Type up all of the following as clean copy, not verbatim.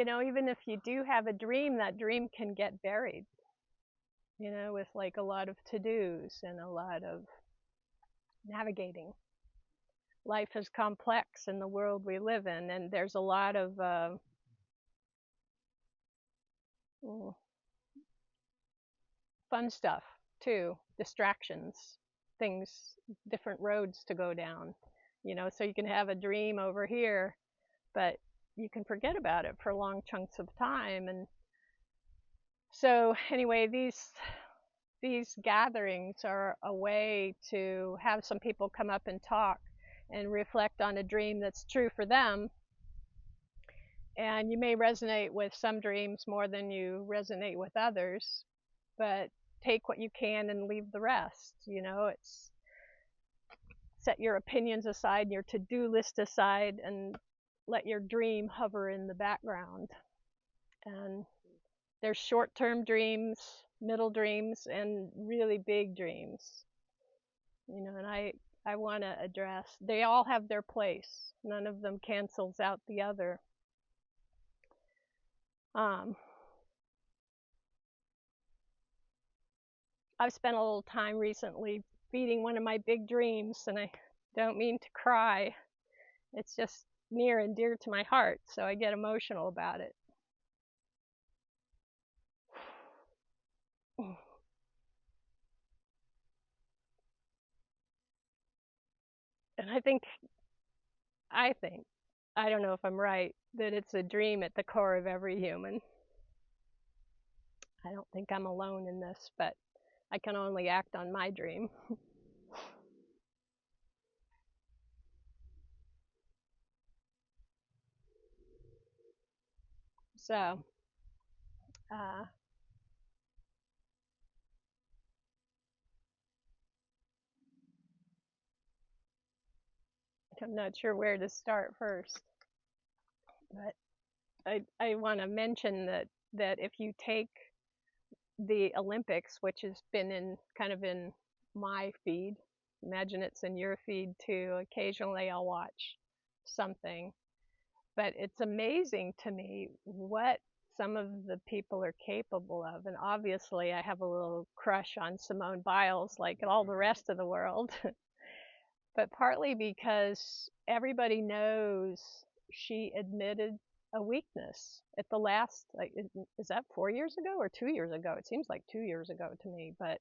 even if you do have a dream, that dream can get buried, with like a lot of to-dos and a lot of navigating. Life is complex in the world we live in, and there's a lot of mm, fun stuff too, distractions, things, different roads to go down. So you can have a dream over here, but you can forget about it for long chunks of time. And so anyway, these gatherings are a way to have some people come up and talk and reflect on a dream that's true for them. And you may resonate with some dreams more than you resonate with others, but take what you can and leave the rest. It's set your opinions aside, your to-do list aside, and let your dream hover in the background. And there's short-term dreams, middle dreams, and really big dreams. And I want to address, they all have their place. None of them cancels out the other. I've spent a little time recently feeding one of my big dreams, and I don't mean to cry. It's just near and dear to my heart, so I get emotional about it. And I think, I don't know if I'm right, that it's a dream at the core of every human. I don't think I'm alone in this, but I can only act on my dream. So, uh, I'm not sure where to start first, but I want to mention that if you take the Olympics, which has been in my feed, imagine it's in your feed too. Occasionally I'll watch something, but it's amazing to me what some of the people are capable of. And obviously I have a little crush on Simone Biles, like all the rest of the world. But partly because everybody knows she admitted a weakness at the last, like, is that 4 years ago or 2 years ago? It seems like 2 years ago to me, but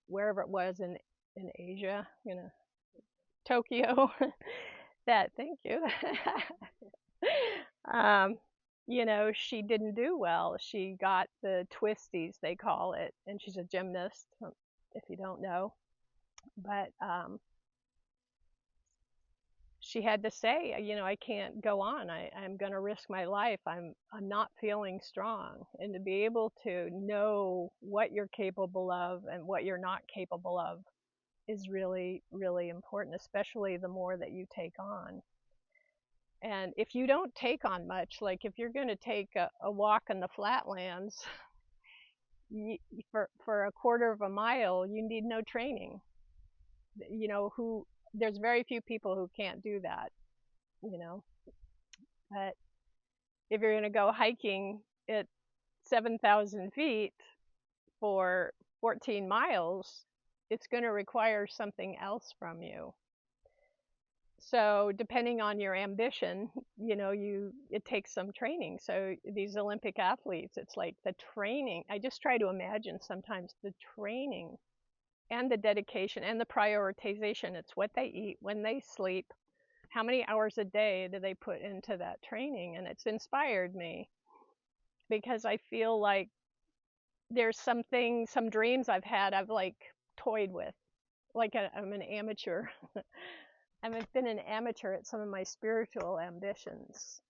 wherever it was in Asia, Tokyo. That, thank you. um, she didn't do well. She got the twisties, they call it, and she's a gymnast, if you don't know. But she had to say, I can't go on. I'm going to risk my life. I'm not feeling strong. And to be able to know what you're capable of and what you're not capable of is really, really important, especially the more that you take on. And if you don't take on much, like if you're going to take a walk in the flatlands, for a quarter of a mile, you need no training. Who There's very few people who can't do that. you know. But if you're going to go hiking at 7,000 feet for 14 miles, it's going to require something else from you. So depending on your ambition, it takes some training. So these Olympic athletes, it's like the training. I just try to imagine sometimes the training and the dedication and the prioritization. It's what they eat, when they sleep, how many hours a day do they put into that training. And it's inspired me because I feel like there's some dreams I've had, I've like toyed with. Like I'm an amateur. I've been an amateur at some of my spiritual ambitions.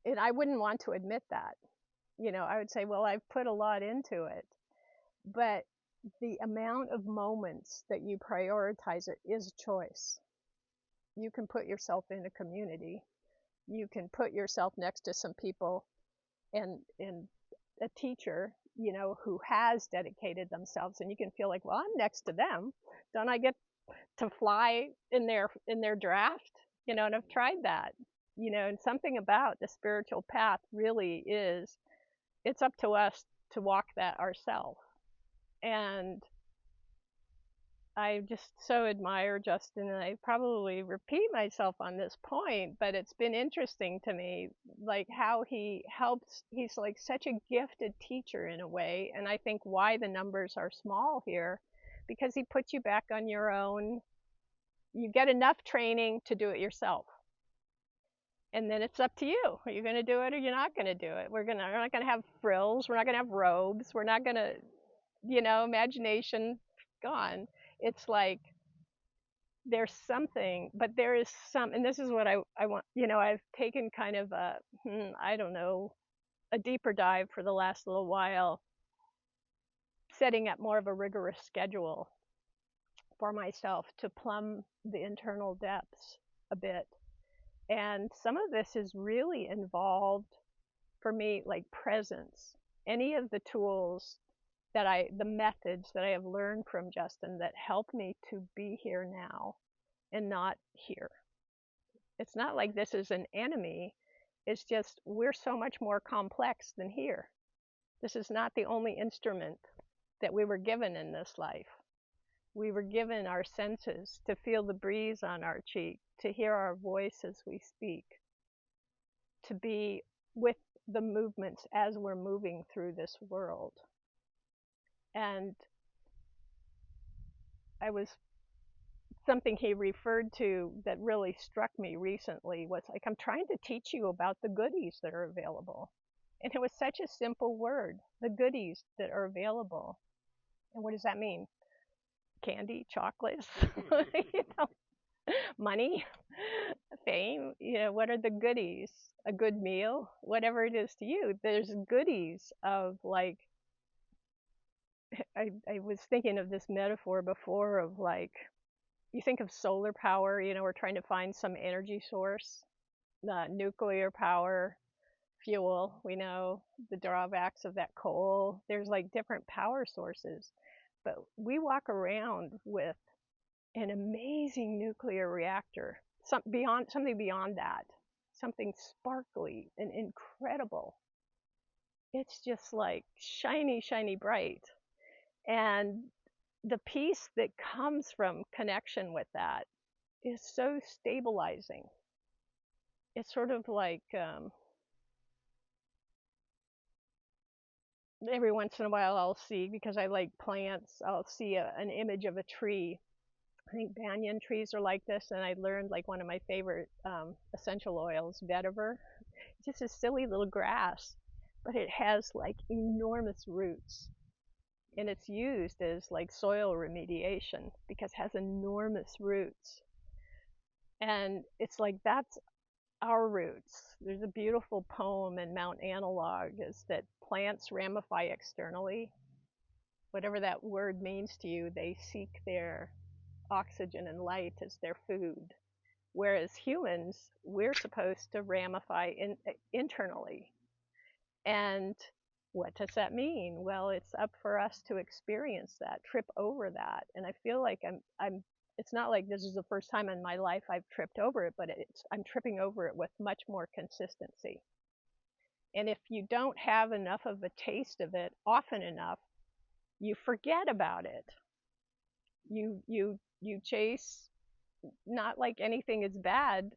And I wouldn't want to admit that. I would say, well, I've put a lot into it. But the amount of moments that you prioritize it is choice. You can put yourself in a community. You can put yourself next to some people and a teacher, who has dedicated themselves, and you can feel like, well, I'm next to them. Don't I get to fly in their draft? And I've tried that. And something about the spiritual path really is, it's up to us to walk that ourselves. And I just so admire Justin, and I probably repeat myself on this point, but it's been interesting to me, like how he helps. He's like such a gifted teacher in a way, and I think why the numbers are small here, because he puts you back on your own. You get enough training to do it yourself, and then it's up to you. Are you going to do it or you're not going to do it? We're not going to have frills. We're not going to have robes. We're not going to, imagination gone. It's like there's something, but there is some, and this is what I want, I've taken kind of I don't know, a deeper dive for the last little while, setting up more of a rigorous schedule for myself to plumb the internal depths a bit. And some of this is really involved for me, like presence. Any of the tools the methods that I have learned from Justin that help me to be here now and not here. It's not like this is an enemy. It's just we're so much more complex than here. This is not the only instrument that we were given in this life. We were given our senses to feel the breeze on our cheek, to hear our voice as we speak, to be with the movements as we're moving through this world. And I was something he referred to that really struck me recently was like, I'm trying to teach you about the goodies that are available. And it was such a simple word, the goodies that are available. And what does that mean? Candy, chocolates, you know, money, fame, what are the goodies? A good meal, whatever it is to you. There's goodies of like, I was thinking of this metaphor before of like, you think of solar power, we're trying to find some energy source, nuclear power, fuel. We know the drawbacks of that coal. There's like different power sources, but we walk around with an amazing nuclear reactor, something beyond that, something sparkly and incredible. It's just like shiny, shiny bright. And the peace that comes from connection with that is so stabilizing. It's sort of like every once in a while I'll see, because I like plants, I'll see an image of a tree. I think banyan trees are like this, and I learned like one of my favorite essential oils, vetiver. It's just a silly little grass, but it has like enormous roots, and it's used as like soil remediation because it has enormous roots. And it's like that's our roots. There's a beautiful poem in Mount Analog, is that plants ramify externally. Whatever that word means to you, they seek their oxygen and light as their food. Whereas humans, we're supposed to ramify internally. And what does that mean? Well, it's up for us to experience that, trip over that. And I feel like I'm it's not like this is the first time in my life I've tripped over it, but I'm tripping over it with much more consistency. And if you don't have enough of a taste of it often enough, you forget about it. You chase, not like anything is bad,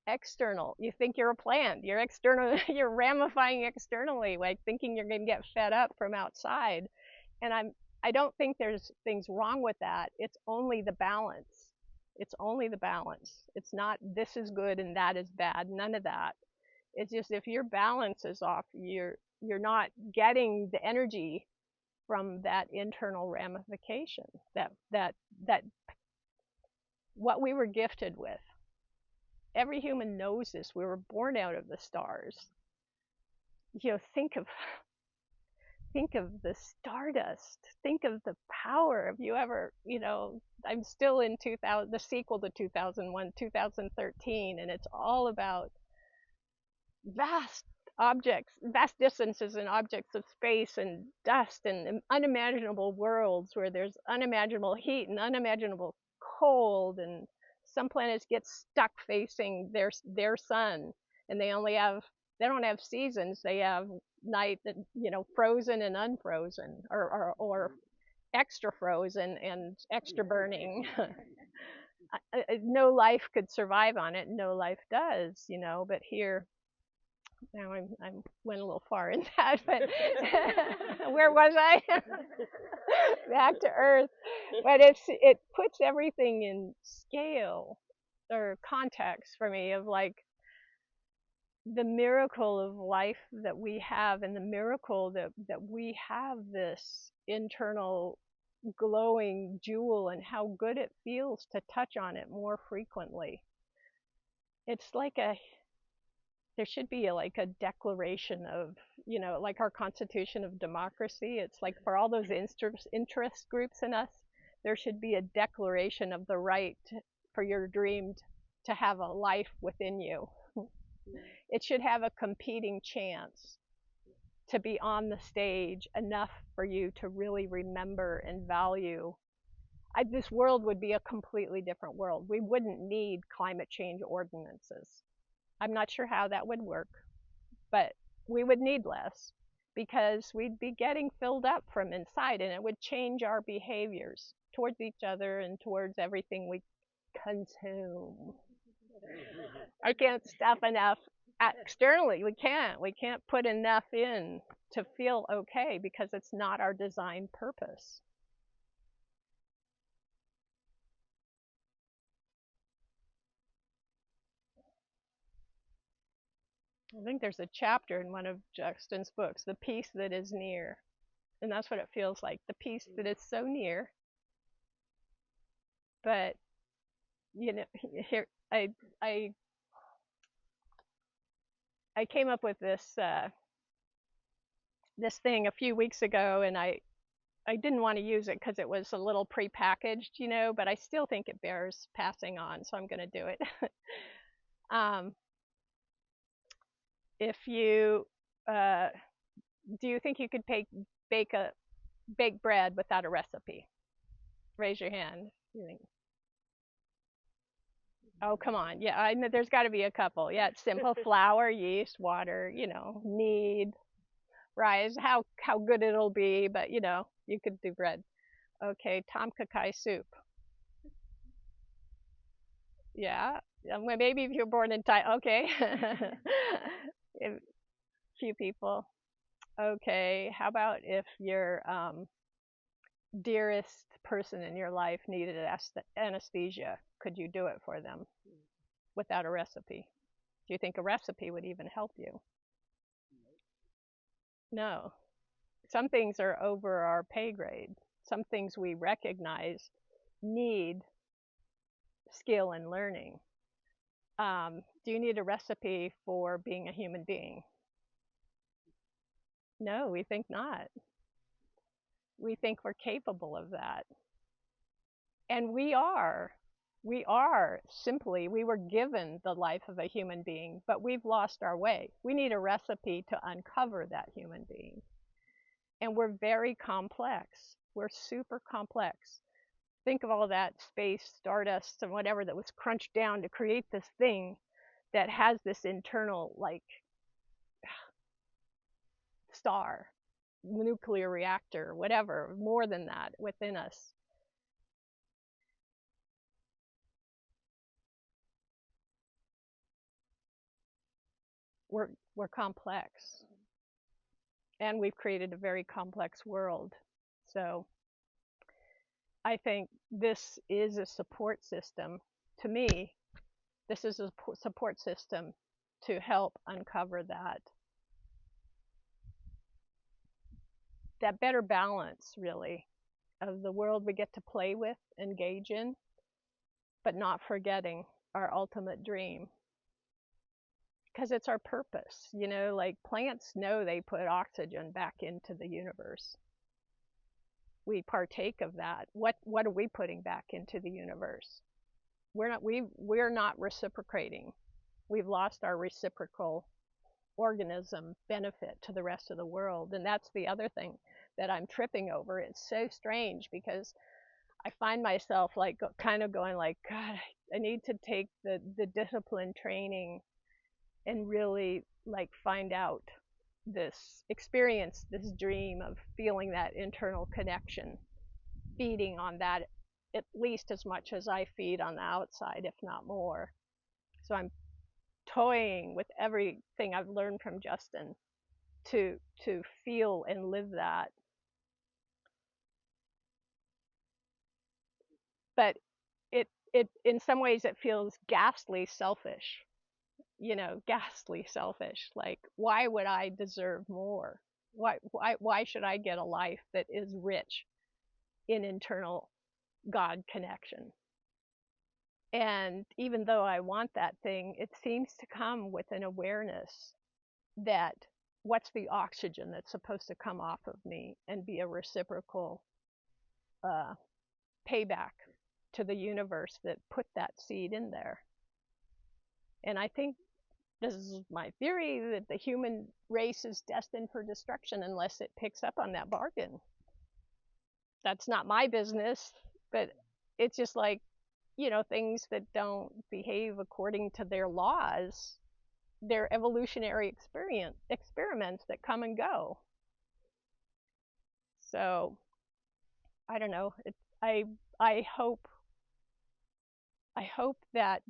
external. You think you're a plant. You're external. You're ramifying externally, like thinking you're going to get fed up from outside. And I don't think there's things wrong with that. It's only the balance. It's only the balance. It's not this is good and that is bad. None of that. It's just if your balance is off, you're not getting the energy from that internal ramification, that what we were gifted with. Every human knows this. We were born out of the stars. Think of the stardust. Think of the power. Have you ever, I'm still in 2000, the sequel to 2001, 2013, and it's all about vast objects, vast distances and objects of space and dust and unimaginable worlds where there's unimaginable heat and unimaginable cold, and some planets get stuck facing their sun, and they don't have seasons. They have night, frozen and unfrozen, or extra frozen and extra burning. No life could survive on it. No life does, but here, now I'm went a little far in that, but where was I? Back to Earth. But it puts everything in scale or context for me of like the miracle of life that we have, and the miracle that we have this internal glowing jewel, and how good it feels to touch on it more frequently. It's like there should be like a declaration of, like our Constitution of Democracy. It's like for all those interest groups in us, there should be a declaration of the right for your dream to have a life within you. It should have a competing chance to be on the stage enough for you to really remember and value. This world would be a completely different world. We wouldn't need climate change ordinances. I'm not sure how that would work, but we would need less because we'd be getting filled up from inside, and it would change our behaviors towards each other and towards everything we consume. I can't stuff enough externally. We can't put enough in to feel okay because it's not our design purpose. I think there's a chapter in one of Justin's books, The Peace That Is Near. And that's what it feels like, the peace that is so near. But, here, I came up with this thing a few weeks ago, and I didn't want to use it because it was a little prepackaged, but I still think it bears passing on, so I'm going to do it. um, if you do you think you could bake bread without a recipe? Raise your hand. You think? Oh, come on. Yeah, I know there's got to be a couple. Yeah, it's simple: flour, yeast, water. Knead, rise. How good it'll be, but you could do bread. Okay, tom kha kai soup. Yeah, well, maybe if you're born in Thai. Okay, a few people. Okay, how about if your dearest person in your life needed anesthesia? Could you do it for them without a recipe? Do you think a recipe would even help you? No. Some things are over our pay grade. Some things we recognize need skill and learning. Do you need a recipe for being a human being? No, we think not. We think we're capable of that. And we are. We were given the life of a human being, but we've lost our way. We need a recipe to uncover that human being. And we're very complex. We're super complex. Think of all that space, stardust, and whatever that was crunched down to create this thing that has this internal, like, star, nuclear reactor, whatever, more than that within us. We're complex, and we've created a very complex world. So I think this is a support system. To me, this is a support system to help uncover that better balance, really, of the world we get to play with, engage in, but not forgetting our ultimate dream. Because it's our purpose. Like plants know they put oxygen back into the universe. We partake of that. What are we putting back into the universe? We're not reciprocating. We've lost our reciprocal organism benefit to the rest of the world. And that's the other thing that I'm tripping over. It's so strange because I find myself like kind of going like, God, I need to take the discipline training and really like find out this experience, this dream of feeling that internal connection, feeding on that at least as much as I feed on the outside, if not more. So I'm toying with everything I've learned from Justin to feel and live that. But it in some ways it feels ghastly selfish, ghastly selfish. Like, why would I deserve more? Why should I get a life that is rich in internal God connection? And even though I want that thing, it seems to come with an awareness that what's the oxygen that's supposed to come off of me and be a reciprocal uh, payback to the universe that put that seed in there. And I think this is my theory, that the human race is destined for destruction unless it picks up on that bargain. That's not my business, but it's just like, things that don't behave according to their laws, they're evolutionary experiments that come and go. So I don't know. I hope that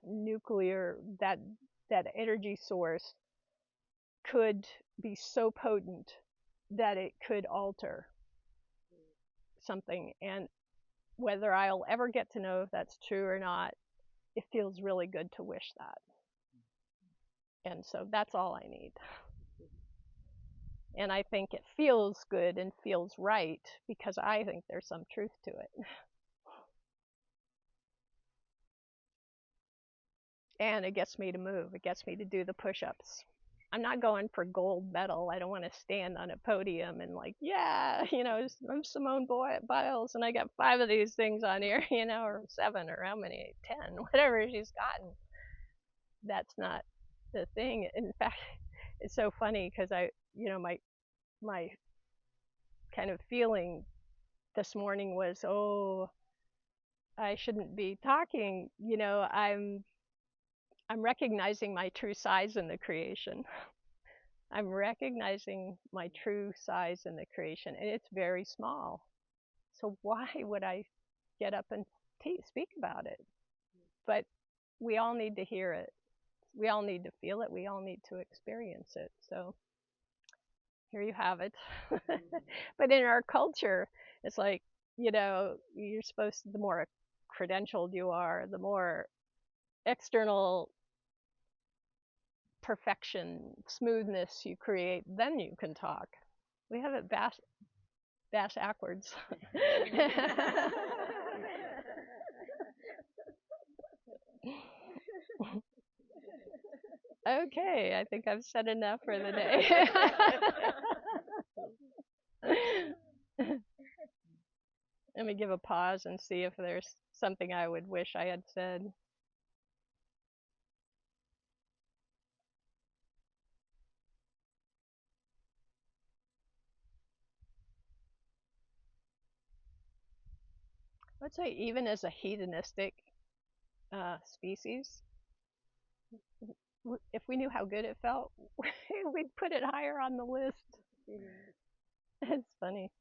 nuclear, that energy source could be so potent that it could alter something. And whether I'll ever get to know if that's true or not, it feels really good to wish that. And so that's all I need. And I think it feels good and feels right because I think there's some truth to it. And it gets me to move. It gets me to do the push-ups. I'm not going for gold medal. I don't want to stand on a podium and like, yeah, I'm Simone Biles and I got 5 of these things on here, or 7 or how many, 10, whatever she's gotten. That's not the thing. In fact, it's so funny because my kind of feeling this morning was, oh, I shouldn't be talking. I'm recognizing my true size in the creation. I'm recognizing my true size in the creation, and it's very small. So why would I get up and speak about it? But we all need to hear it. We all need to feel it. We all need to experience it. So here you have it. But in our culture, it's like, you're supposed to, the more credentialed you are, the more external perfection, smoothness you create, then you can talk. We have it bass backwards. Okay, I think I've said enough for the day. Let me give a pause and see if there's something I would wish I had said. I'd say even as a hedonistic species, if we knew how good it felt, we'd put it higher on the list. It's funny.